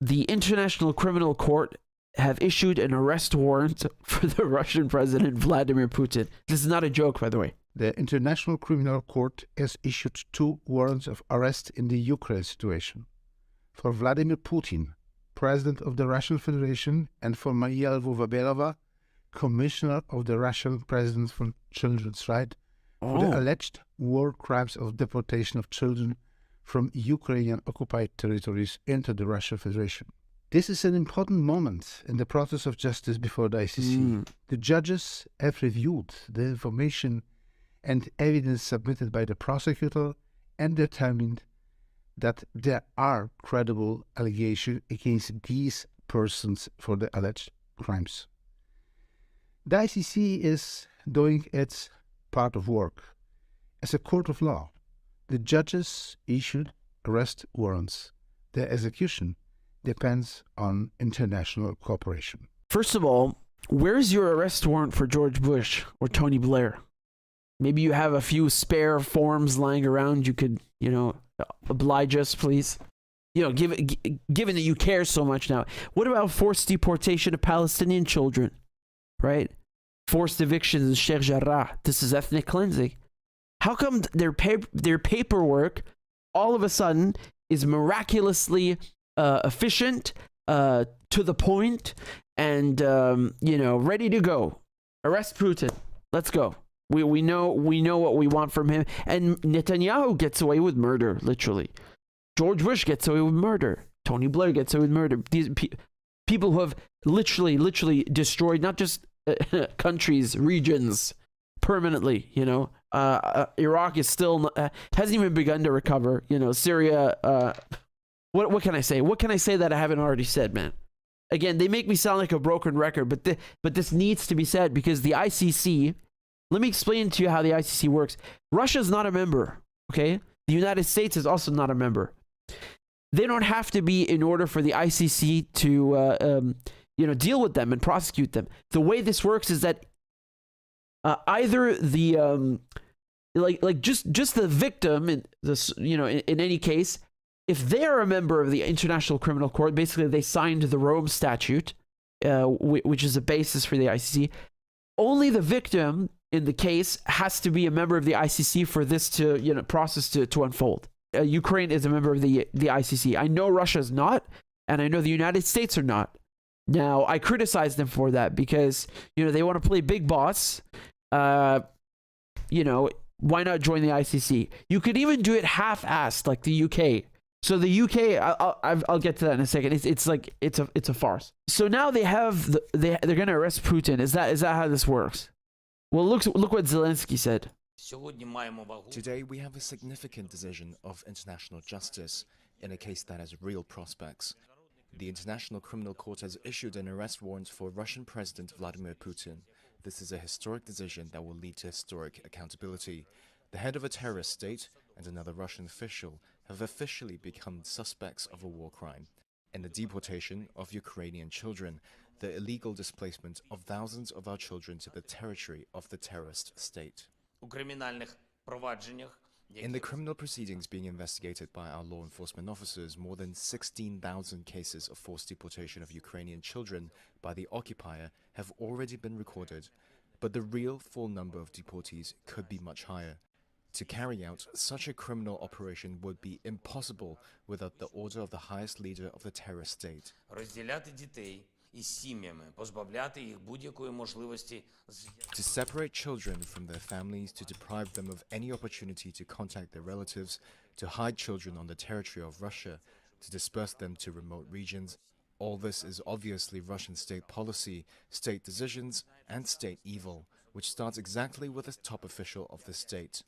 the International Criminal Court have issued an arrest warrant for the Russian President Vladimir Putin. This is not a joke, by the way. The International Criminal Court has issued 2 warrants of arrest in the Ukraine situation for Vladimir Putin, President of the Russian Federation, and for Maria Lvova-Belova, Commissioner of the Russian President for Children's Rights, for the alleged war crimes of deportation of children from Ukrainian occupied territories into the Russian Federation. This is an important moment in the process of justice before the ICC. The judges have reviewed the information and evidence submitted by the prosecutor and determined that there are credible allegations against these persons for the alleged crimes. The ICC is doing its part of work. As a court of law, the judges issued arrest warrants. Their execution depends on international cooperation. First of all, where's your arrest warrant for George Bush or Tony Blair? Maybe you have a few spare forms lying around. You could, oblige us, please. Given that you care so much now. What about forced deportation of Palestinian children, right? Forced evictions in Sheikh Jarrah. This is ethnic cleansing. How come their paperwork all of a sudden is miraculously efficient, to the point, and ready to go? Arrest Putin. Let's go. We know what we want from him. And Netanyahu gets away with murder, literally. George Bush gets away with murder. Tony Blair gets away with murder. These people who have literally destroyed not just countries, regions, permanently. Iraq is still hasn't even begun to recover. Syria. What can I say? What can I say that I haven't already said, man? Again, they make me sound like a broken record, but this needs to be said because the ICC. Let me explain to you how the ICC works. Russia is not a member, okay? The United States is also not a member. They don't have to be in order for the ICC to, deal with them and prosecute them. The way this works is that either the, just the victim, in any case, if they are a member of the International Criminal Court, basically they signed the Rome Statute, which is the basis for the ICC. Only the victim in the case has to be a member of the ICC for this to, process to unfold. Ukraine is a member of the ICC. I know Russia's not, and I know the United States are not. Now, I criticize them for that because, they want to play big boss. Why not join the ICC? You could even do it half-assed like the UK. So the UK, I'll get to that in a second. It's a farce. So now they're going to arrest Putin. Is that how this works? Well, look what Zelensky said. Today we have a significant decision of international justice in a case that has real prospects. The International Criminal Court has issued an arrest warrant for Russian President Vladimir Putin. This is a historic decision that will lead to historic accountability. The head of a terrorist state and another Russian official have officially become suspects of a war crime in the deportation of Ukrainian children, the illegal displacement of thousands of our children to the territory of the terrorist state. In the criminal proceedings being investigated by our law enforcement officers, more than 16,000 cases of forced deportation of Ukrainian children by the occupier have already been recorded, but the real full number of deportees could be much higher. To carry out such a criminal operation would be impossible without the order of the highest leader of the terrorist state. To separate children from their families, to deprive them of any opportunity to contact their relatives, to hide children on the territory of Russia, to disperse them to remote regions, all this is obviously Russian state policy, state decisions, and state evil, which starts exactly with the top official of the state.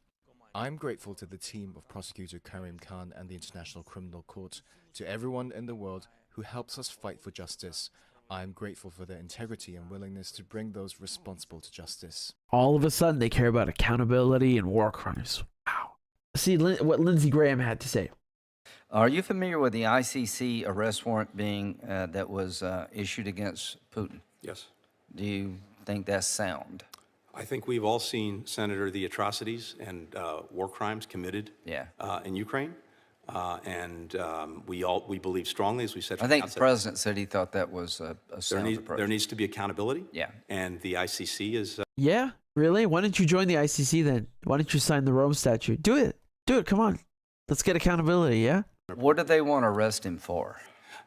I'm grateful to the team of Prosecutor Karim Khan and the International Criminal Court, to everyone in the world who helps us fight for justice. I'm grateful for their integrity and willingness to bring those responsible to justice. All of a sudden, they care about accountability and war crimes. Wow. See what Lindsey Graham had to say. Are you familiar with the ICC arrest warrant being that was issued against Putin? Yes. Do you think that's sound? I think we've all seen, Senator, the atrocities and war crimes committed in Ukraine. We believe strongly, as we said I from think the the outset, president said he thought that was a sound approach. there needs to be accountability. Yeah. And the ICC is Yeah, really? Why don't you join the ICC then? Why don't you sign the Rome Statute? Do it. Come on. Let's get accountability, yeah? What do they want to arrest him for?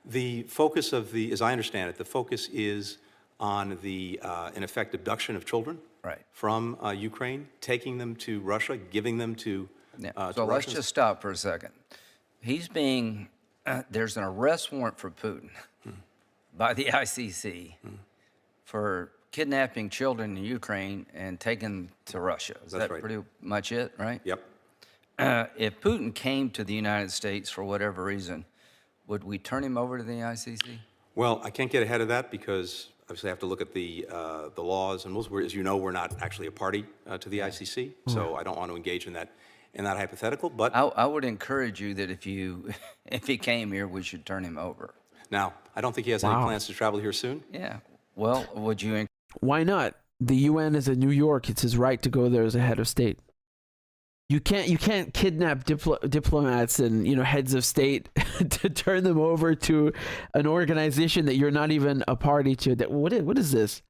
the focus of as I understand it, the focus is on the, in effect, abduction of children Right. from Ukraine, taking them to Russia, giving them to Yeah. to So let's Russians. just stop for a second. He's being, there's an arrest warrant for Putin by the ICC for kidnapping children in Ukraine and taking them to Russia. Is That's that right. pretty much it, right? Yep. If Putin came to the United States for whatever reason, would we turn him over to the ICC? Well, I can't get ahead of that because obviously I have to look at the laws and rules. As you know, we're not actually a party to the ICC, so I don't want to engage in that hypothetical. But I would encourage you that if he came here, we should turn him over. now, I don't think he has any Wow. plans to travel here soon. Yeah. Well, would you? Why not? The UN is in New York. It's his right to go there as a head of state. You can't kidnap diplomats and heads of state to turn them over to an organization that you're not even a party to. What is this?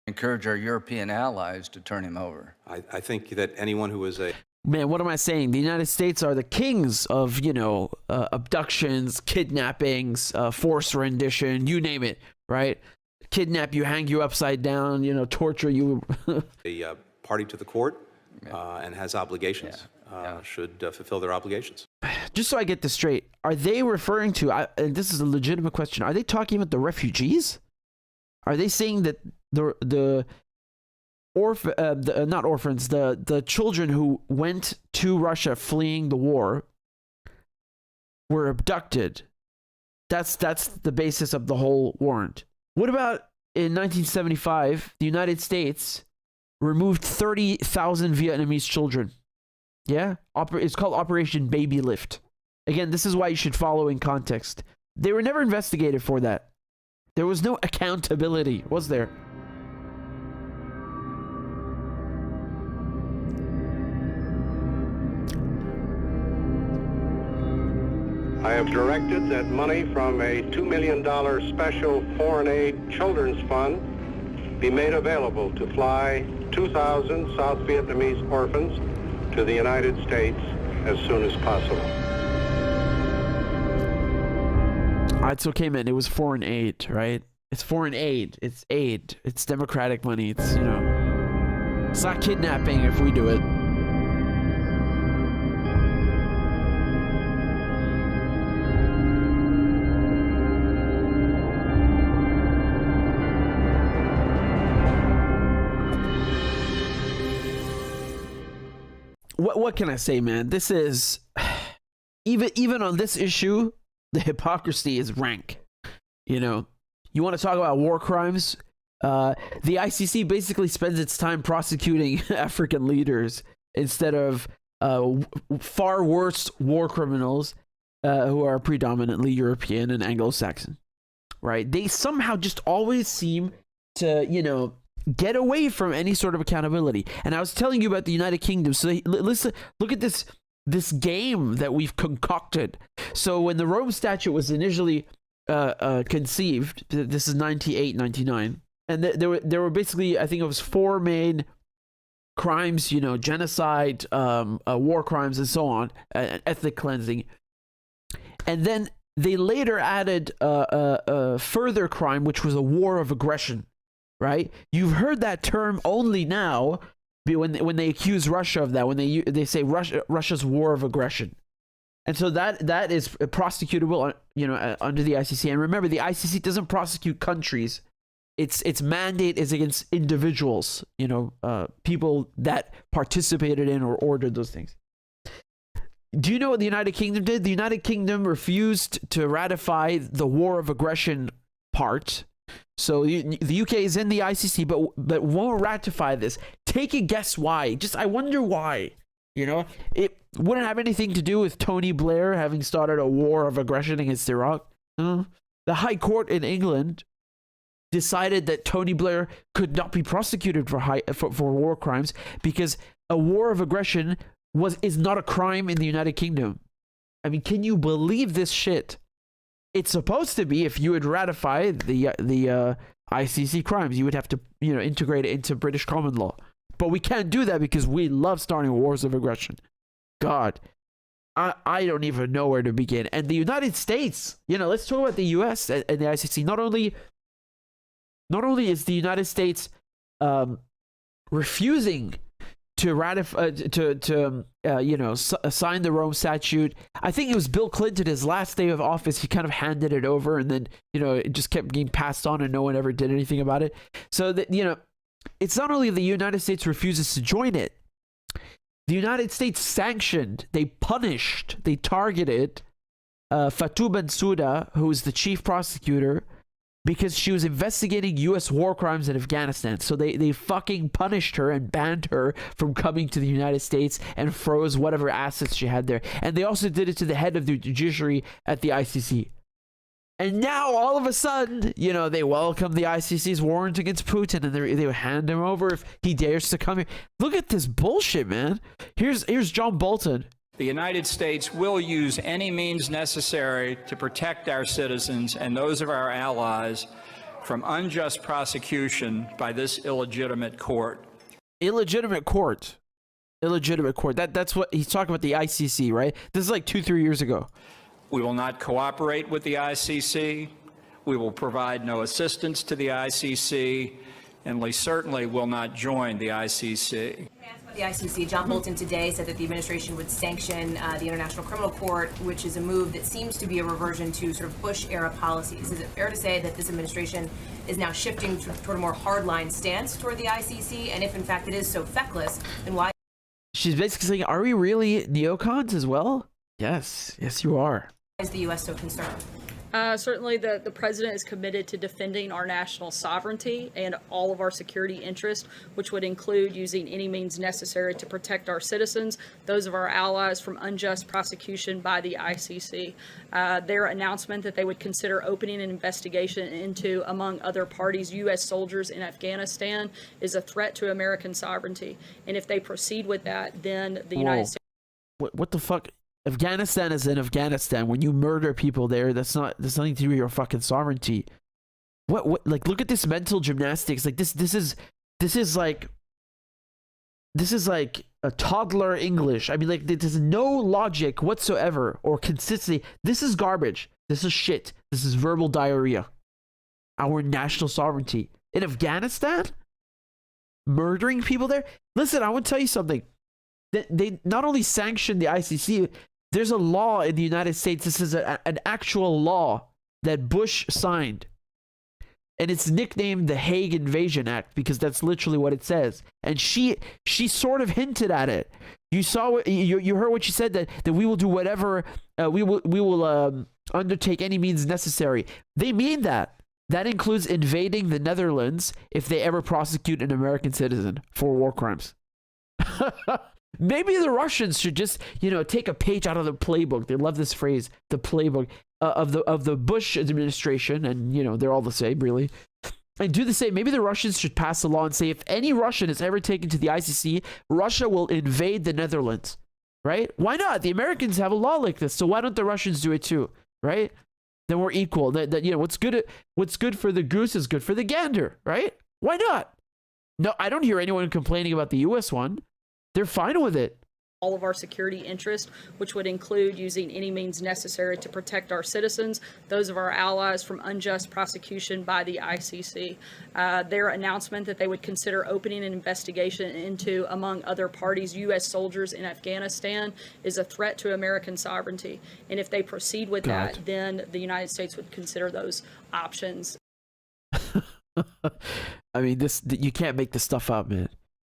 Encourage our European allies to turn him over. I think that anyone who is a Man, what am I saying? The United States are the kings of abductions, kidnappings, forced rendition, you name it, right? Kidnap you, hang you upside down, torture you. party to the court and has obligations, Yeah. should fulfill their obligations. Just so I get this straight, are they referring to, and this is a legitimate question, are they talking about the refugees? Are they saying that not orphans, the children who went to Russia fleeing the war were abducted? That's the basis of the whole warrant. What about in 1975, the United States removed 30,000 Vietnamese children? Yeah? It's called Operation Babylift. Again, this is why you should follow in context. They were never investigated for that. There was no accountability, was there? I have directed that money from a $2 million special foreign aid children's fund be made available to fly 2,000 South Vietnamese orphans to the United States as soon as possible. It's okay, man. It was foreign aid, right? It's foreign aid. It's aid. It's democratic money. It's, it's not kidnapping if we do it. What can I say, man? This is even on this issue, the hypocrisy is rank. You want to talk about war crimes? The ICC basically spends its time prosecuting African leaders instead of far worse war criminals who are predominantly European and Anglo-Saxon. Right? They somehow just always seem to, get away from any sort of accountability. And I was telling you about the United Kingdom. So listen, look at this game that we've concocted. So when the Rome Statute was initially conceived, this is 98, 99, and there were basically, I think it was 4 main crimes, genocide, war crimes, and so on, ethnic cleansing. And then they later added a further crime, which was a war of aggression. Right? You've heard that term only now when they accuse Russia of that, when they say Russia's war of aggression. And so that is prosecutable, under the ICC. And remember, the ICC doesn't prosecute countries. Its mandate is against individuals, people that participated in or ordered those things. Do you know what the United Kingdom did? The United Kingdom refused to ratify the war of aggression part. So the UK is in the ICC, but won't ratify this. Take a guess why. I wonder why. It wouldn't have anything to do with Tony Blair having started a war of aggression against Iraq. The High Court in England decided that Tony Blair could not be prosecuted for war crimes because a war of aggression is not a crime in the United Kingdom. I mean, can you believe this shit? It's supposed to be, if you would ratify the ICC crimes, you would have to, integrate it into British common law. But we can't do that because we love starting wars of aggression. God, I don't even know where to begin. And the United States, let's talk about the US and the ICC. Not only is the United States refusing to ratify, sign the Rome Statute. I think it was Bill Clinton, his last day of office, he kind of handed it over, and then, it just kept getting passed on and no one ever did anything about it. So that, it's not only the United States refuses to join it, the United States sanctioned, they punished, they targeted Fatou Bensouda, who is the chief prosecutor, because she was investigating U.S. war crimes in Afghanistan. So they fucking punished her and banned her from coming to the United States and froze whatever assets she had there. And they also did it to the head of the judiciary at the ICC. And now, all of a sudden, they welcome the ICC's warrant against Putin, and they would hand him over if he dares to come here. Look at this bullshit, man. Here's John Bolton. The United States will use any means necessary to protect our citizens and those of our allies from unjust prosecution by this illegitimate court. Illegitimate court. Illegitimate court. That's what he's talking about, the ICC, right? This is like 2-3 years ago. We will not cooperate with the ICC. We will provide no assistance to the ICC, and we certainly will not join the ICC. The ICC, John Bolton today said that the administration would sanction the International Criminal Court, which is a move that seems to be a reversion to sort of Bush-era policies. Is it fair to say that this administration is now shifting toward a more hardline stance toward the ICC? And if, in fact, it is so feckless, then why? She's basically saying, are we really neocons as well? Yes. Yes, you are. Is the U.S. so concerned? Certainly the president is committed to defending our national sovereignty and all of our security interests, which would include using any means necessary to protect our citizens, those of our allies, from unjust prosecution by the ICC. Their announcement that they would consider opening an investigation into, among other parties, U.S. soldiers in Afghanistan is a threat to American sovereignty. And if they proceed with that, then the United States... What the fuck? Afghanistan is in Afghanistan. When you murder people there, that's nothing to do with your fucking sovereignty. What like, look at this mental gymnastics. Like this is like a toddler English. I mean, like, there's no logic whatsoever or consistency. This is garbage. This is shit. This is verbal diarrhea. Our national sovereignty in Afghanistan, murdering people there. Listen, I want to tell you something. They not only sanctioned the ICC, there's a law in the United States. This is an actual law that Bush signed. And it's nicknamed the Hague Invasion Act because that's literally what it says. And she sort of hinted at it. You saw, you heard what she said, that we will do whatever, we will undertake any means necessary. They mean that. That includes invading the Netherlands if they ever prosecute an American citizen for war crimes. Maybe the Russians should just, take a page out of the playbook. They love this phrase, the playbook of the Bush administration, and they're all the same, really. And do the same. Maybe the Russians should pass a law and say if any Russian is ever taken to the ICC, Russia will invade the Netherlands, right? Why not? The Americans have a law like this, so why don't the Russians do it too, right? Then we're equal. That what's good for the goose is good for the gander, right? Why not? No, I don't hear anyone complaining about the U.S. one. They're fine with it. All of our security interests, which would include using any means necessary to protect our citizens, those of our allies, from unjust prosecution by the ICC. Their announcement that they would consider opening an investigation into, among other parties, U.S. soldiers in Afghanistan is a threat to American sovereignty. And if they proceed with that, then the United States would consider those options. I mean, you can't make this stuff up, man.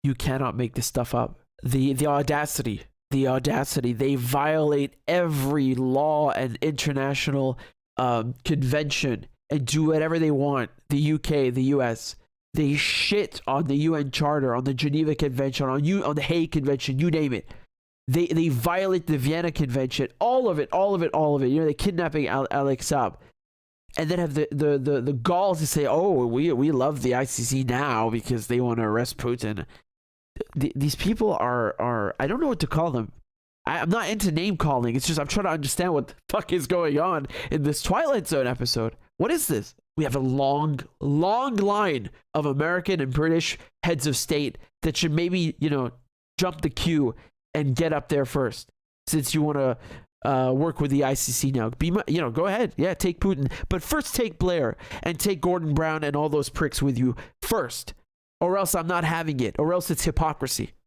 You cannot make this stuff up. The audacity, they violate every law and international convention and do whatever they want. The UK, the US, they shit on the UN Charter, on the Geneva Convention, on the Hague Convention, you name it. They violate the Vienna Convention, all of it. They're kidnapping Alex Saab. And then have the gall to say, oh, we love the ICC now because they want to arrest Putin. These people are I don't know what to call them. I'm not into name calling. It's just I'm trying to understand what the fuck is going on in this Twilight Zone episode. What is this? We have a long line of American and British heads of state that should maybe, jump the queue and get up there first, since you want to work with the ICC now. Go ahead. Yeah, take Putin. But first take Blair and take Gordon Brown and all those pricks with you first. Or else I'm not having it. Or else it's hypocrisy.